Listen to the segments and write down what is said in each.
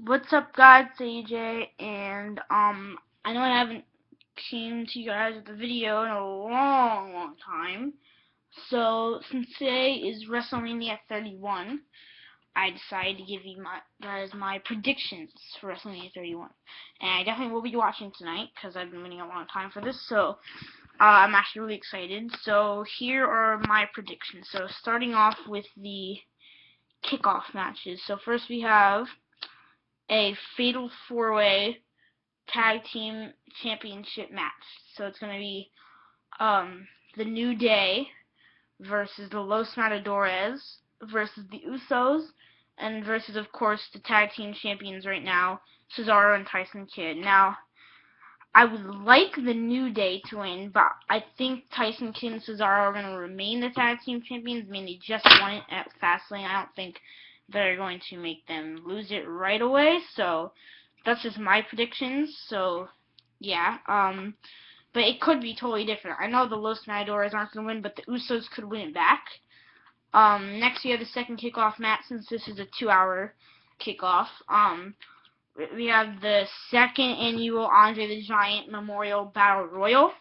What's up, guys? It's AJ, and I know I haven't came to you guys with a video in a long time. So since today is Wrestlemania 31, I decided to give you guys my predictions for Wrestlemania 31, and I definitely will be watching tonight because I've been waiting a long time for this. So I'm actually really excited. So here are my predictions. So starting off with the kickoff matches. So first we have a fatal four-way tag team championship match. So it's going to be the New Day versus the Los Matadores versus the Usos, and versus, of course, the tag team champions right now, Cesaro and Tyson Kidd. Now, I would like the New Day to win, but I think Tyson Kidd and Cesaro are going to remain the tag team champions. I mean, they just won it at Fastlane. I don't think they're going to make them lose it right away, so that's just my predictions. So, yeah, but it could be totally different. I know the Los Matadores aren't going to win, but the Usos could win it back. Next we have the second kickoff match, since this is a 2-hour kickoff. We have the second annual Andre the Giant Memorial Battle Royal.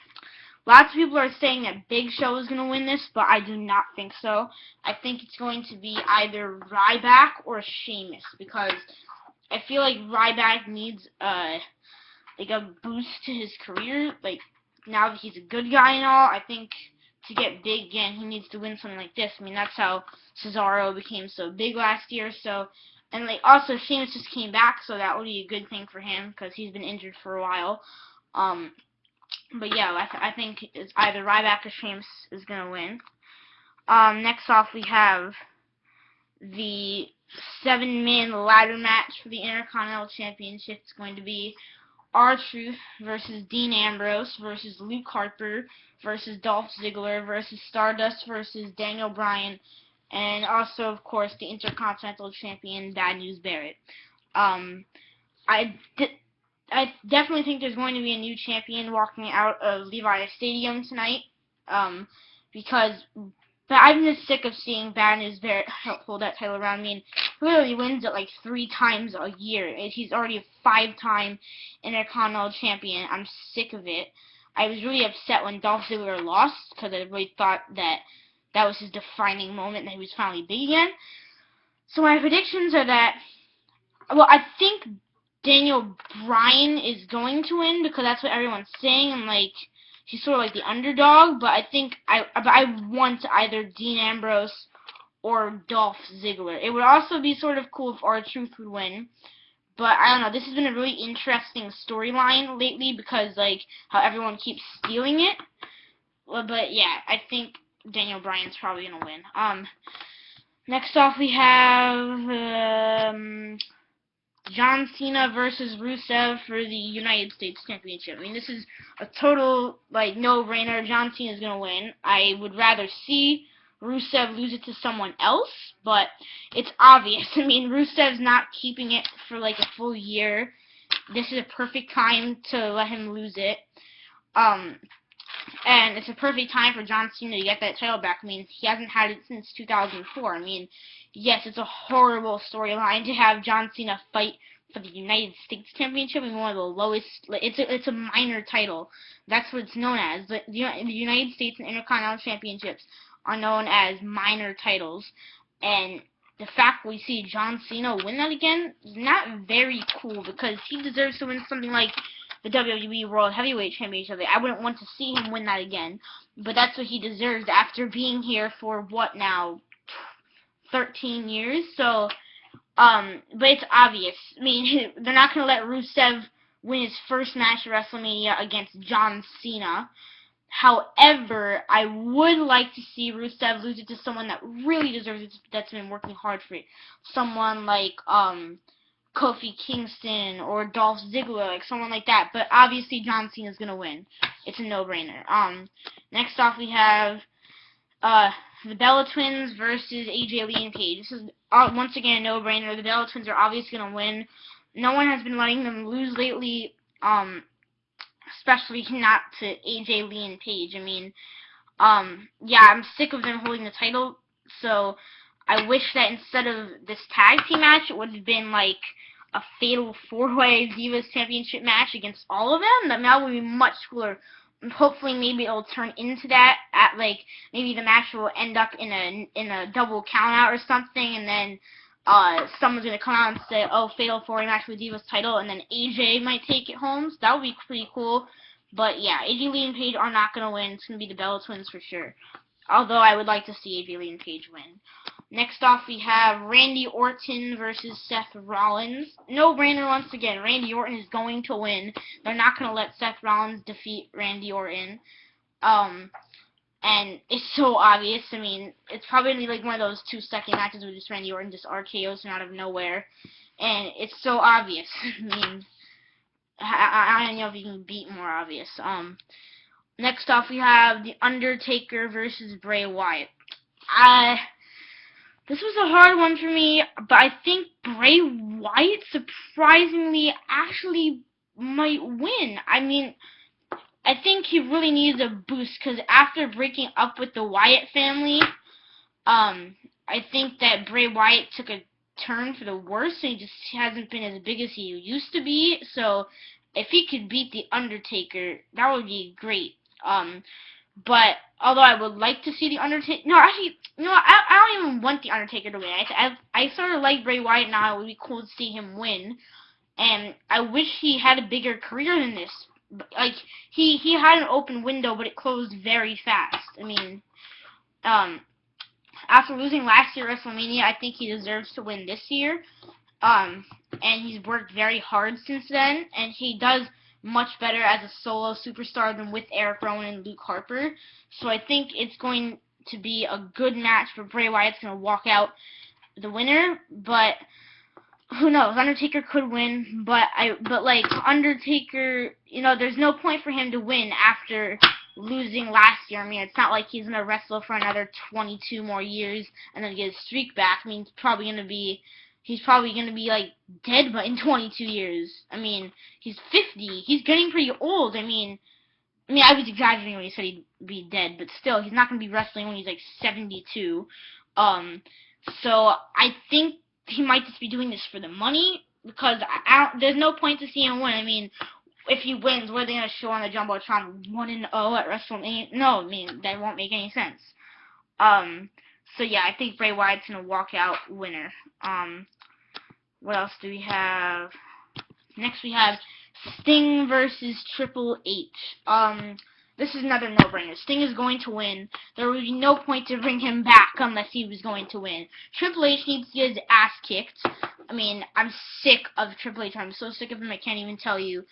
Lots of people are saying that Big Show is going to win this, but I do not think so. I think it's going to be either Ryback or Sheamus, because I feel like Ryback needs like a boost to his career. Like, now that he's a good guy and all, I think to get big again, he needs to win something like this. I mean, that's how Cesaro became so big last year. So, and like also Sheamus just came back, so that would be a good thing for him because he's been injured for a while. But yeah, I think it's either Ryback or Sheamus is gonna win. Next off, we have the 7-man ladder match for the Intercontinental Championship. It's going to be R-Truth versus Dean Ambrose versus Luke Harper versus Dolph Ziggler versus Stardust versus Daniel Bryan, and also, of course, the Intercontinental Champion, Bad News Barrett. I definitely think there's going to be a new champion walking out of Levi Stadium tonight, because but I'm just sick of seeing Bad News Barrett hold that title around. I mean, he literally wins it like 3 times a year. He's already a 5-time Intercontinental Champion. I'm sick of it. I was really upset when Dolph Ziggler lost, because I really thought that that was his defining moment, that he was finally big again. So my predictions are that, well, I think Daniel Bryan is going to win, because that's what everyone's saying, and like, he's sort of like the underdog, but I want either Dean Ambrose or Dolph Ziggler. It would also be sort of cool if R-Truth would win, but I don't know. This has been a really interesting storyline lately, because like how everyone keeps stealing it. But yeah, I think Daniel Bryan's probably gonna win. Next off we have John Cena versus Rusev for the United States Championship. I mean, this is a total, like, no-brainer. John Cena's going to win. I would rather see Rusev lose it to someone else, but it's obvious. I mean, Rusev's not keeping it for, like, a full year. This is a perfect time to let him lose it. And it's a perfect time for John Cena to get that title back. I mean, he hasn't had it since 2004. I mean, yes, it's a horrible storyline to have John Cena fight for the United States Championship. I mean, one of the lowest. It's a minor title. That's what it's known as. The United States and Intercontinental Championships are known as minor titles, and the fact we see John Cena win that again is not very cool, because he deserves to win something like the WWE World Heavyweight Championship. I wouldn't want to see him win that again, but that's what he deserves after being here for, what now, 13 years? So, but it's obvious. I mean, they're not going to let Rusev win his first match at WrestleMania against John Cena. However, I would like to see Rusev lose it to someone that really deserves it, that's been working hard for it. Someone like, Kofi Kingston or Dolph Ziggler, like someone like that. But obviously John Cena's gonna win. It's a no-brainer. Next off we have the Bella Twins versus AJ Lee and Paige. This is once again a no-brainer. The Bella Twins are obviously gonna win. No one has been letting them lose lately. Especially not to AJ Lee and Paige. I mean, yeah, I'm sick of them holding the title. So I wish that instead of this tag team match, it would have been like a fatal 4-way Divas Championship match against all of them. That would be much cooler. Hopefully, maybe it'll turn into that. At like maybe the match will end up in a double count out or something, and then someone's gonna come out and say, "Oh, fatal 4-way match for the Divas title," and then AJ might take it home. So that would be pretty cool. But yeah, AJ Lee and Paige are not gonna win. It's gonna be the Bella Twins for sure. Although I would like to see AJ Lee and Paige win. Next off, we have Randy Orton versus Seth Rollins. No-brainer once again. Randy Orton is going to win. They're not going to let Seth Rollins defeat Randy Orton. And it's so obvious. I mean, it's probably going to be like one of those 2-second matches with just Randy Orton just RKOs him out of nowhere. And it's so obvious. I mean, I don't know if you can beat more obvious. Next off, we have The Undertaker versus Bray Wyatt. This was a hard one for me, but I think Bray Wyatt surprisingly actually might win. I mean, I think he really needs a boost because after breaking up with the Wyatt family, I think that Bray Wyatt took a turn for the worse and he just hasn't been as big as he used to be. So if he could beat The Undertaker, that would be great. But although I would like to see The Undertaker, I don't even want The Undertaker to win. I sort of like Bray Wyatt now. It would be cool to see him win, and I wish he had a bigger career than this. Like he had an open window, but it closed very fast. I mean, after losing last year at Wrestlemania, I think he deserves to win this year. And he's worked very hard since then, and he does much better as a solo superstar than with Eric Rowan and Luke Harper. So I think it's going to be a good match for Bray Wyatt's going to walk out the winner, but who knows? Undertaker could win, but like Undertaker, there's no point for him to win after losing last year. I mean, it's not like he's going to wrestle for another 22 more years and then get his streak back. I mean, he's probably going to be like dead in 22 years. I mean, he's 50. He's getting pretty old. I mean, I was exaggerating when he said he'd be dead, but still, he's not going to be wrestling when he's like 72. So I think he might just be doing this for the money because there's no point to see him win. I mean, if he wins, what are they going to show on the Jumbotron? 1-0 at WrestleMania? No, I mean, that won't make any sense. So yeah, I think Bray Wyatt's going to walk out winner. What else do we have? Next we have Sting versus Triple H. This is another no-brainer. Sting is going to win. There would be no point to bring him back unless he was going to win. Triple H needs to get his ass kicked. I mean, I'm sick of Triple H. I'm so sick of him I can't even tell you.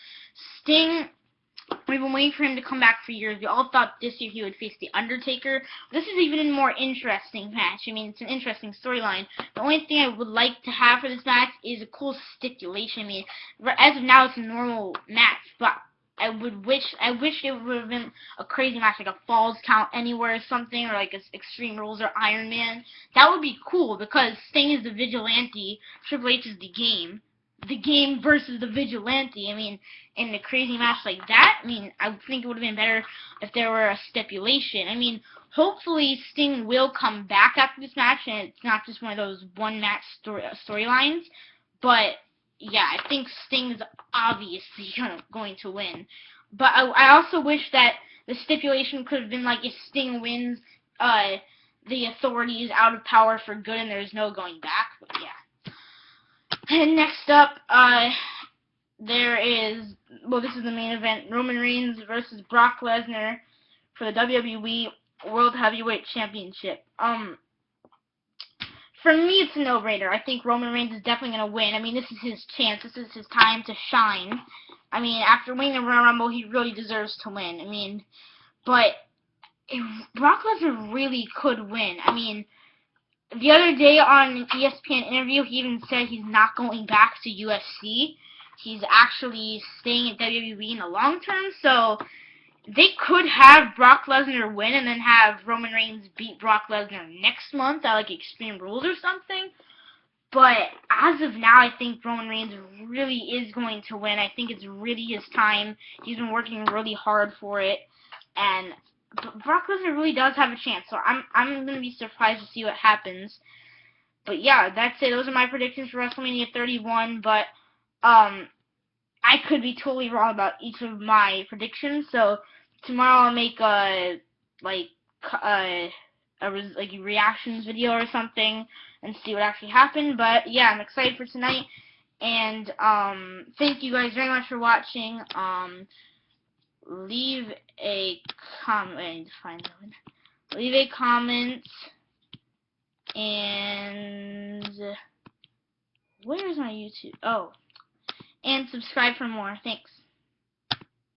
Sting, we've been waiting for him to come back for years. We all thought this year he would face The Undertaker. This is even a more interesting match. I mean, it's an interesting storyline. The only thing I would like to have for this match is a cool stipulation. I mean, as of now, it's a normal match, but I wish it would have been a crazy match, like a Falls Count Anywhere or something, or like Extreme Rules or Iron Man. That would be cool because Sting is the vigilante, Triple H is the game. The game versus the vigilante. I mean, in a crazy match like that, I mean, I think it would have been better if there were a stipulation. I mean, hopefully Sting will come back after this match and it's not just one of those one-match storylines. But yeah, I think Sting's obviously going to win. But I also wish that the stipulation could have been like if Sting wins, the Authority is out of power for good and there's no going back. But yeah. And next up, there is, this is the main event, Roman Reigns versus Brock Lesnar for the WWE World Heavyweight Championship. For me, it's a no-brainer. I think Roman Reigns is definitely going to win. I mean, this is his chance. This is his time to shine. I mean, after winning the Royal Rumble, he really deserves to win. I mean, but Brock Lesnar really could win. I mean, the other day on an ESPN interview, he even said he's not going back to UFC. He's actually staying at WWE in the long term, so they could have Brock Lesnar win and then have Roman Reigns beat Brock Lesnar next month at like Extreme Rules or something. But as of now, I think Roman Reigns really is going to win. I think it's really his time. He's been working really hard for it, and Brock Lesnar really does have a chance. So I'm going to be surprised to see what happens. But yeah, that's it. Those are my predictions for WrestleMania 31. But I could be totally wrong about each of my predictions. So tomorrow I'll make a like like a reactions video or something and see what actually happened. But yeah, I'm excited for tonight. And thank you guys very much for watching. Leave a comment. I need to find that one. Leave a comment, and where's my YouTube? Oh, and subscribe for more. Thanks.